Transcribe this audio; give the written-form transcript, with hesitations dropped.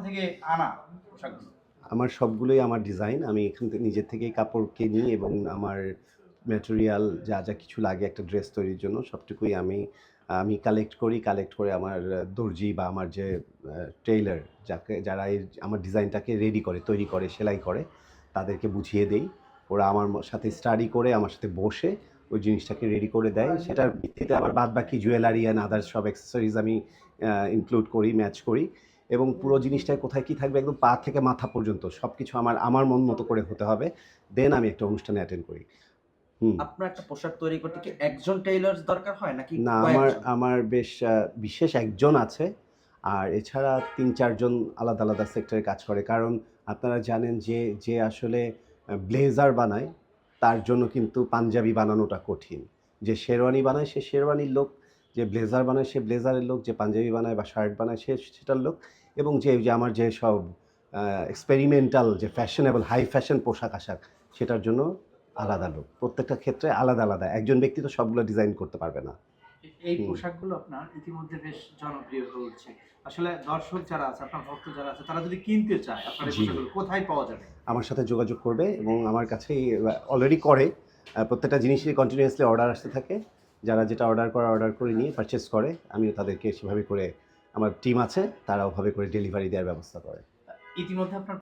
থেকে আনা পোশাকগুলো? আমার সবগুলোই আমার ডিজাইন। আমি এখান থেকে নিজের থেকেই কাপড় কিনি এবং আমার ম্যাটেরিয়াল যা, যা কিছু লাগে একটা ড্রেস তৈরির জন্য সবটুকুই আমি আমি কালেক্ট করি। কালেক্ট করে আমার দর্জি বা আমার যে টেইলর যারা আমার ডিজাইনটাকে রেডি করে, তৈরি করে, সেলাই করে তাদেরকে বুঝিয়ে দেই। ওরা আমার সাথে স্টাডি করে আমার সাথে বসে ওই জিনিসটাকে রেডি করে দেয়। সেটার ভিত্তিতে আবার বাদবাকি জুয়েলারি অ্যান্ড আদার্স সব অ্যাক্সেসরিজ আমি ইনক্লুড করি, ম্যাচ করি। এবং পুরো জিনিসটায় কোথায় কী থাকবে একদম পা থেকে মাথা পর্যন্ত সবকিছু আমার মন মতো করে হতে হবে। দেন আমি একটা অনুষ্ঠানে অ্যাটেন্ড করি। আপনার একটা পোশাক তৈরি করতে কি একজন টেইলর দরকার হয় নাকি না, আমার কয়েকজন? আমার বেশ বিশেষ একজন আছে। আর এছাড়া ৩-৪ জন আলাদা, আলাদা সেক্টরে কাজ করে। কারণ আপনারা জানেন যে আসলে ব্লেজার বানায় তার জন্য কিন্তু পাঞ্জাবি বানানোটা কঠিন। যে শেরওয়ানি বানায় সে শেরওয়ানির লোক, যে ব্লেজার বানায় সে ব্লেজারের লোক, যে পাঞ্জাবি বানায় বা শার্ট বানায় সে সেটার লোক এবং যে আমার যে সব এক্সপেরিমেন্টাল যে ফ্যাশনেবল হাই ফ্যাশন পোশাক-আশাক সেটার জন্য আলাদা লোক। প্রত্যেকটা ক্ষেত্রে আলাদা, আলাদা। একজন ব্যক্তি তো সবগুলো ডিজাইন করতে পারবে না। এই হুম। পোশাকগুলো আপনার ইতিমধ্যে বেশ জনপ্রিয় হয়ে উঠছে। আসলে দর্শক যারা আছে, আপনার ভক্ত যারা আছে, তারা যদি কিনতে চায় আপনার এই জি। পোশাকগুলো কোথায় পাওয়া যাবে? আমার সাথে যোগাযোগ করবে এবং আমার কাছেই অলরেডি করে। প্রত্যেকটা জিনিসেরই কন্টিনিউয়াসলি অর্ডার আসতে থাকে। যারা যেটা অর্ডার করে নিয়ে পারচেজ করে। আমিও তাদেরকে সেভাবে করে আমার টিম আছে, তারা ওভাবে করে ডেলিভারি দেওয়ার ব্যবস্থা করে। ইতিমধ্যে আপনার